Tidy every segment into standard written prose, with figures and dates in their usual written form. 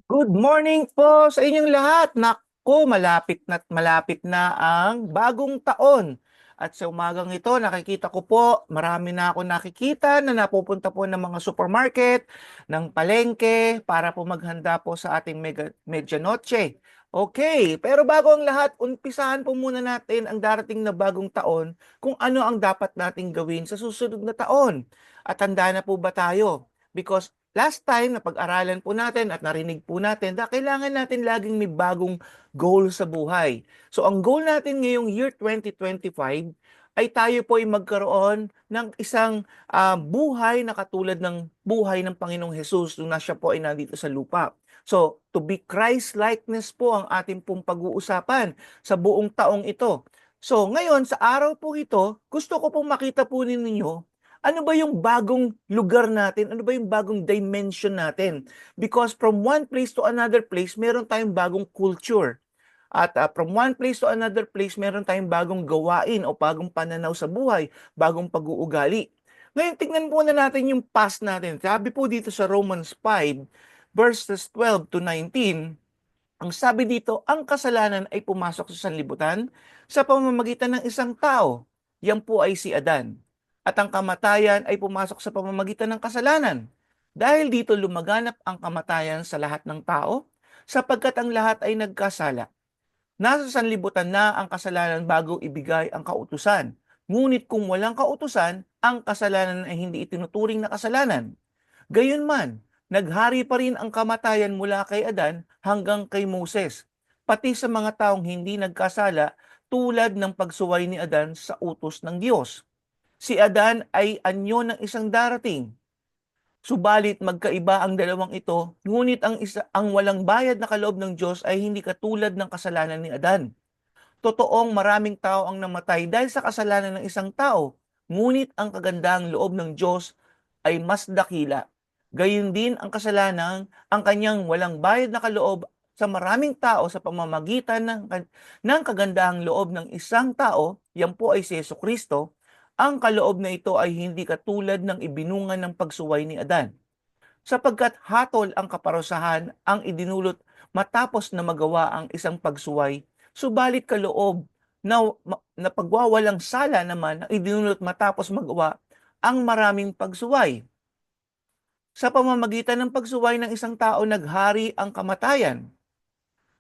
Good morning po sa inyong lahat. Naku, malapit na ang bagong taon. At sa umagang ito, nakikita ko po, marami na ako nakikita na napupunta po ng mga supermarket, ng palengke, para po maghanda po sa ating medianoche. Okay, pero bago ang lahat, umpisahan po muna natin ang darating na bagong taon kung ano ang dapat nating gawin sa susunod na taon. At handa na po ba tayo? Because last time, napag-aralan po natin at narinig po natin na kailangan natin laging may bagong goal sa buhay. So, ang goal natin ngayong year 2025 ay tayo po ay magkaroon ng isang buhay na katulad ng buhay ng Panginoong Hesus nung siya po ay nandito sa lupa. So, to be Christ-likeness po ang ating pong pag-uusapan sa buong taong ito. So, ngayon, sa araw po ito, gusto ko pong makita po ninyo ano ba yung bagong lugar natin? Ano ba yung bagong dimension natin? Because from one place to another place, meron tayong bagong culture. At from one place to another place, meron tayong bagong gawain o bagong pananaw sa buhay, bagong pag-uugali. Ngayon, tignan muna natin yung past natin. Sabi po dito sa Romans 5, verses 12 to 19, ang sabi dito, ang kasalanan ay pumasok sa sanlibutan sa pamamagitan ng isang tao. Yan po ay si Adan. At ang kamatayan ay pumasok sa pamamagitan ng kasalanan. Dahil dito lumaganap ang kamatayan sa lahat ng tao, sapagkat ang lahat ay nagkasala. Nasa sanlibutan na ang kasalanan bago ibigay ang kautusan. Ngunit kung walang kautusan, ang kasalanan ay hindi itinuturing na kasalanan. Gayunman, naghari pa rin ang kamatayan mula kay Adan hanggang kay Moses, pati sa mga taong hindi nagkasala tulad ng pagsuway ni Adan sa utos ng Diyos. Si Adan ay anyo ng isang darating. Subalit magkaiba ang dalawang ito, ngunit ang walang bayad na kaloob ng Diyos ay hindi katulad ng kasalanan ni Adan. Totoong maraming tao ang namatay dahil sa kasalanan ng isang tao, ngunit ang kagandahang loob ng Diyos ay mas dakila. Gayun din ang kasalanan, ang kanyang walang bayad na kaloob sa maraming tao sa pamamagitan ng kagandahang loob ng isang tao, yan po ay si Jesucristo. Ang kaloob na ito ay hindi katulad ng ibinungan ng pagsuway ni Adan, sapagkat hatol ang kaparusahan ang idinulot matapos na magawa ang isang pagsuway, subalit kaloob na pagwawalang sala naman ang idinulot matapos magawa ang maraming pagsuway. Sa pamamagitan ng pagsuway ng isang tao naghari ang kamatayan.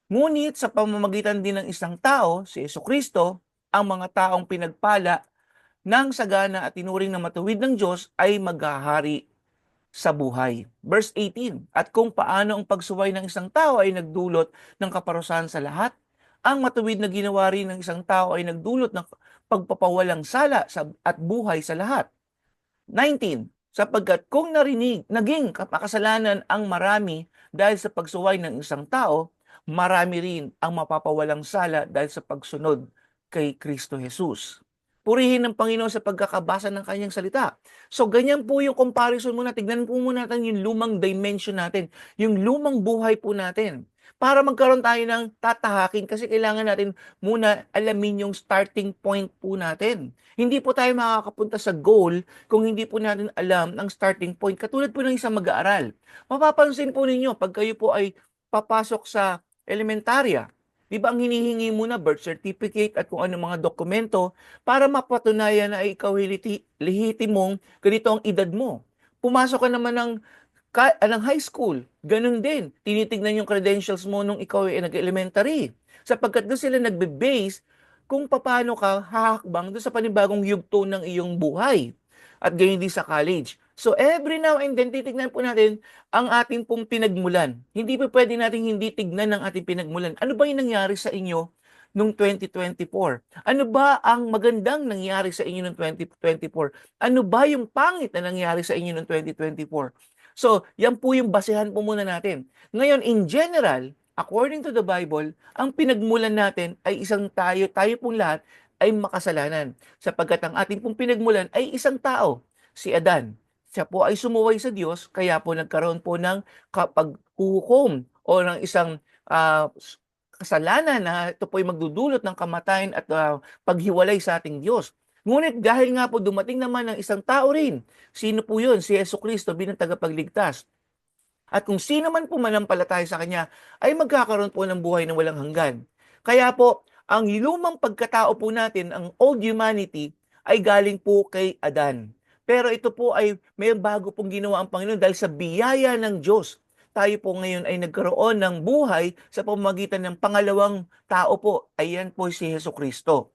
Ngunit sa pamamagitan din ng isang tao, si Jesucristo, ang mga taong pinagpala ng sagana at tinuring na matuwid ng Diyos ay maghahari sa buhay. Verse 18, at kung paano ang pagsuway ng isang tao ay nagdulot ng kaparusahan sa lahat, ang matuwid na ginawa rin ng isang tao ay nagdulot ng pagpapawalang sala at buhay sa lahat. 19, sapagkat kung naging makasalanan ang marami dahil sa pagsuway ng isang tao, marami rin ang mapapawalang sala dahil sa pagsunod kay Kristo Jesus. Purihin ng Panginoon sa pagkakabasa ng kanyang salita. So, ganyan po yung comparison muna. Tignan po muna natin yung lumang dimension natin, yung lumang buhay po natin. Para magkaroon tayo ng tatahakin kasi kailangan natin muna alamin yung starting point po natin. Hindi po tayo makakapunta sa goal kung hindi po natin alam ang starting point. Katulad po ng isang mag-aaral. Mapapansin po ninyo, pag kayo po ay papasok sa elementarya, di ba ang hinihingi muna birth certificate at kung ano mga dokumento para mapatunayan na ikaw lehitimong ganito ang edad mo. Pumasok ka naman ng high school, ganun din. Tinitignan yung credentials mo nung ikaw ay nag-elementary. Sapagkat doon sila nagbe-base kung paano ka hahakbang doon sa panibagong yugto ng iyong buhay. At ganyan din sa college. So every now and then, titignan po natin ang ating pong pinagmulan. Hindi po pwede natin hindi tignan ang ating pinagmulan. Ano ba yung nangyari sa inyo noong 2024? Ano ba ang magandang nangyari sa inyo noong 2024? Ano ba yung pangit na nangyari sa inyo noong 2024? So, yan po yung basehan po muna natin. Ngayon, in general, according to the Bible, ang pinagmulan natin ay tayo pong lahat ay makasalanan. Sapagkat ang ating pong pinagmulan ay isang tao, si Adan. Siya po ay sumuway sa Diyos, kaya po nagkaroon po ng paghuhukom o ng isang kasalanan na ito po ay magdudulot ng kamatayan at paghiwalay sa ating Diyos. Ngunit dahil nga po dumating naman ng isang tao rin, sino po yun? Si Jesucristo bilang tagapagligtas. At kung sino man po manampalataya sa Kanya, ay magkakaroon po ng buhay na walang hanggan. Kaya po, ang lumang pagkatao po natin, ang old humanity, ay galing po kay Adan. Pero ito po ay may bago pong ginawa ang Panginoon dahil sa biyaya ng Diyos. Tayo po ngayon ay nagkaroon ng buhay sa pamamagitan ng pangalawang tao po. Ayan po si Hesus Kristo.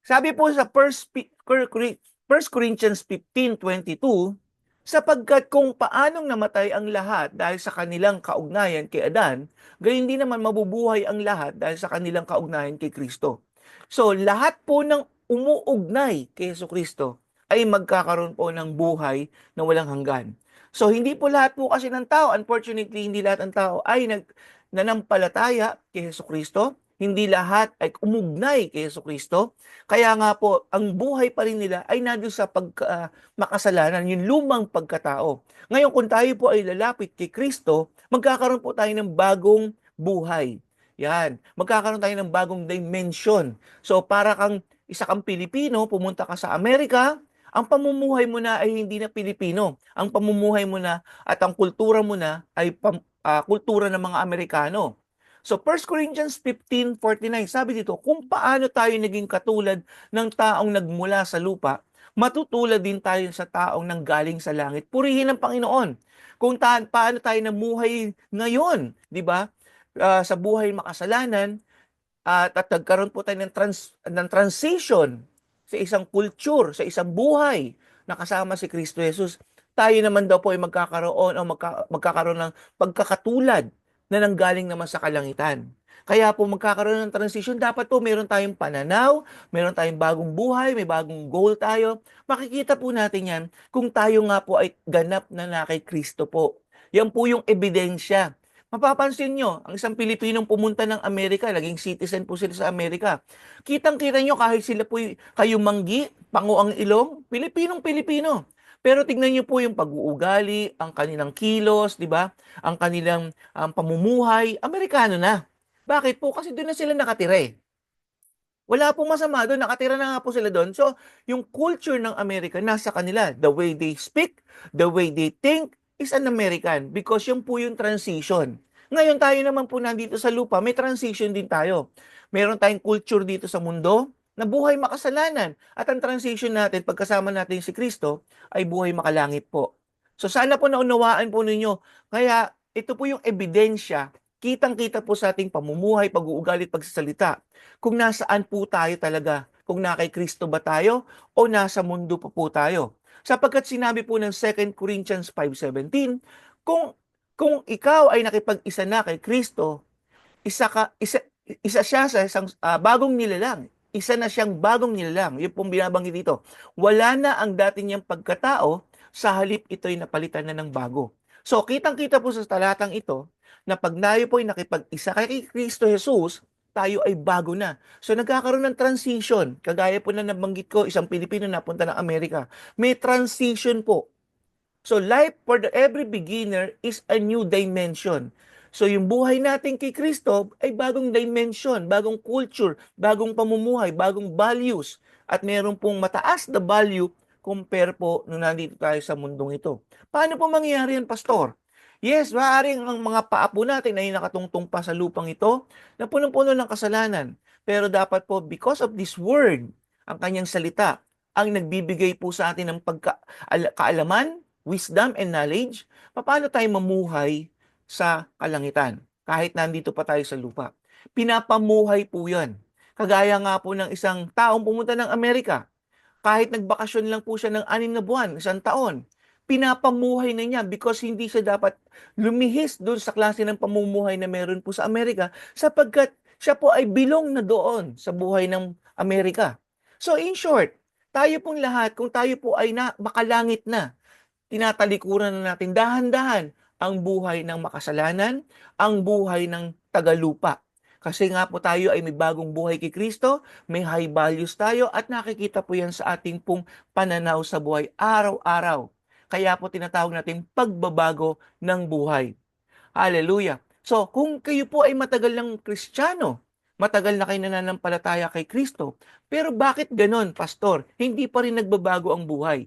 Sabi po sa 1 Corinthians 15:22, sapagkat kung paanong namatay ang lahat dahil sa kanilang kaugnayan kay Adan, gayon din naman mabubuhay ang lahat dahil sa kanilang kaugnayan kay Kristo. So, lahat po ng umuugnay kay Kristo ay magkakaroon po ng buhay na walang hanggan. So, hindi po lahat po kasi ng tao, unfortunately, hindi lahat ng tao ay nanampalataya kay Kristo. Hindi lahat ay umugnay kay Kristo. Kaya nga po, ang buhay pa rin nila ay nandun sa makasalanan, yung lumang pagkatao. Ngayon, kung tayo po ay lalapit kay Kristo, magkakaroon po tayo ng bagong buhay. Yan. Magkakaroon tayo ng bagong dimension. So, para kang isa kang Pilipino, pumunta ka sa Amerika, ang pamumuhay mo na ay hindi na Pilipino. Ang pamumuhay mo na at ang kultura mo na ay kultura ng mga Amerikano. So 1 Corinthians 15:49, sabi dito, kung paano tayo naging katulad ng taong nagmula sa lupa, matutulad din tayo sa taong nanggaling sa langit. Purihin ang Panginoon. Kung paano tayo namuhay ngayon, di ba? Sa buhay makasalanan, at nagkaroon po tayo ng transition sa isang culture, sa isang buhay na kasama si Kristo Jesus. Tayo naman daw po ay magkakaroon ng pagkakatulad na nanggaling naman sa kalangitan. Kaya po magkakaroon ng transition, dapat po meron tayong pananaw, meron tayong bagong buhay, may bagong goal tayo. Makikita po natin yan kung tayo nga po ay ganap na kay Kristo po. Yan po yung ebidensya. Mapapansin nyo, ang isang Pilipinong pumunta ng Amerika, naging citizen po sila sa Amerika. Kitang-kita nyo kahit sila po kayumanggi, pango ang ilong, Pilipinong-Pilipino. Pero tignan nyo po yung pag-uugali, ang kanilang kilos, di ba? Ang kanilang pamumuhay, Amerikano na. Bakit po? Kasi doon na sila nakatira eh. Wala pong masama doon, nakatira na nga po sila doon. So, yung culture ng Amerika nasa kanila. The way they speak, the way they think is an American because yung po yung transition. Ngayon tayo naman po nandito sa lupa, may transition din tayo. Meron tayong culture dito sa mundo na buhay makasalanan. At ang transition natin, pagkasama natin si Kristo, ay buhay makalangit po. So sana po naunawaan po ninyo. Kaya ito po yung ebidensya, kitang-kita po sa ating pamumuhay, pag-uugali at pagsasalita kung nasaan po tayo talaga, kung na kay Kristo ba tayo o nasa mundo pa po tayo. Sapagkat sinabi po ng 2 Corinthians 5:17, kung ikaw ay nakipag-isa na kay Kristo, isa siya sa isang bagong nilalang. Isa na siyang bagong nilalang. Yun pong binabanggit dito. Wala na ang dati niyang pagkatao, sa halip ito'y napalitan na ng bago. So, kitang-kita po sa talatang ito na pag tayo po ay nakipag-isa kay Kristo Jesus, tayo ay bago na. So nagkakaroon ng transition. Kagaya po na nabanggit ko, isang Pilipino napunta ng Amerika. May transition po. So life for every beginner is a new dimension. So yung buhay natin kay Kristo ay bagong dimension, bagong culture, bagong pamumuhay, bagong values. At meron pong mataas na value compare po nung nandito tayo sa mundong ito. Paano po mangyayari yan, Pastor? Yes, maaaring ang mga paapo natin ay nakatungtong pa sa lupang ito na punong-puno ng kasalanan. Pero dapat po, because of this word, ang kanyang salita, ang nagbibigay po sa atin ng kaalaman, wisdom, and knowledge, paano tayo mamuhay sa kalangitan kahit nandito pa tayo sa lupa. Pinapamuhay po yan. Kagaya nga po ng isang taong pumunta ng Amerika, kahit nagbakasyon lang po siya ng 6 na buwan, 1 taon, pinapamuhay na niya because hindi siya dapat lumihis doon sa klase ng pamumuhay na meron po sa Amerika sapagkat siya po ay bilong na doon sa buhay ng Amerika. So in short, tayo pong lahat, kung tayo po ay makalangit na, tinatalikuran na natin dahan-dahan ang buhay ng makasalanan, ang buhay ng tagalupa. Kasi nga po tayo ay may bagong buhay kay Kristo, may high values tayo at nakikita po yan sa ating pong pananaw sa buhay araw-araw. Kaya po tinatawag natin pagbabago ng buhay. Hallelujah. So, kung kayo po ay matagal ng Kristiyano, matagal na kayo nananampalataya kay Kristo, pero bakit ganon, Pastor? Hindi pa rin nagbabago ang buhay.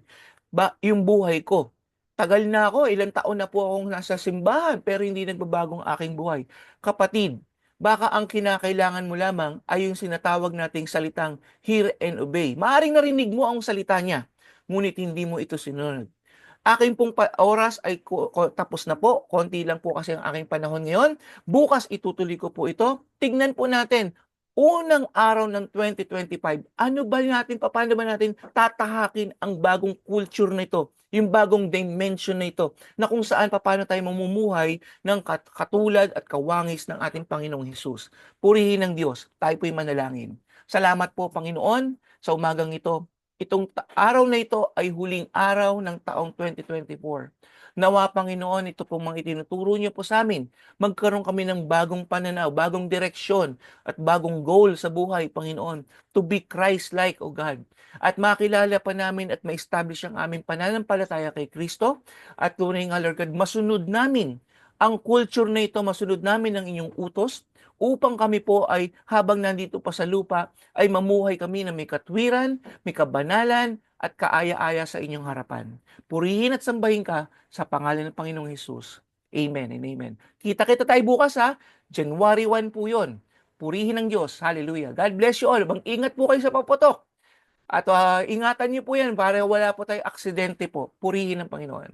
Yung buhay ko, tagal na ako, ilang taon na po akong nasa simbahan, pero hindi nagbabago ang aking buhay. Kapatid, baka ang kinakailangan mo lamang ay yung sinatawag nating salitang hear and obey. Maaring narinig mo ang salita niya, ngunit hindi mo ito sinunod. Aking pong oras ay tapos na po. Konti lang po kasi ang aking panahon ngayon. Bukas itutuloy ko po ito. Tignan po natin, unang araw ng 2025, ano ba natin, paano ba natin tatahakin ang bagong culture na ito, yung bagong dimension na ito, na kung saan paano tayo mamumuhay ng katulad at kawangis ng ating Panginoong Hesus. Purihin ng Diyos. Tayo po'y manalangin. Salamat po, Panginoon, sa umagang ito. Itong araw na ito ay huling araw ng taong 2024. Nawa, Panginoon, ito pong mga itinuturo niyo po sa amin. Magkaroon kami ng bagong pananaw, bagong direksyon, at bagong goal sa buhay, Panginoon. To be Christ-like, O God. At makilala pa namin at ma-establish ang aming pananampalataya kay Kristo. At tunay nga, Lord God, masunod namin ang culture na ito, masunod namin ang inyong utos, upang kami po ay habang nandito pa sa lupa, ay mamuhay kami na may katwiran, may kabanalan, at kaaya-aya sa inyong harapan. Purihin at sambahin ka sa pangalan ng Panginoong Hesus. Amen and amen. Kita-kita tayo bukas ha. January 1 po yun. Purihin ng Diyos. Hallelujah. God bless you all. Mag-ingat po kayo sa paputok. At ingatan niyo po yan para wala po tayong aksidente po. Purihin ng Panginoon.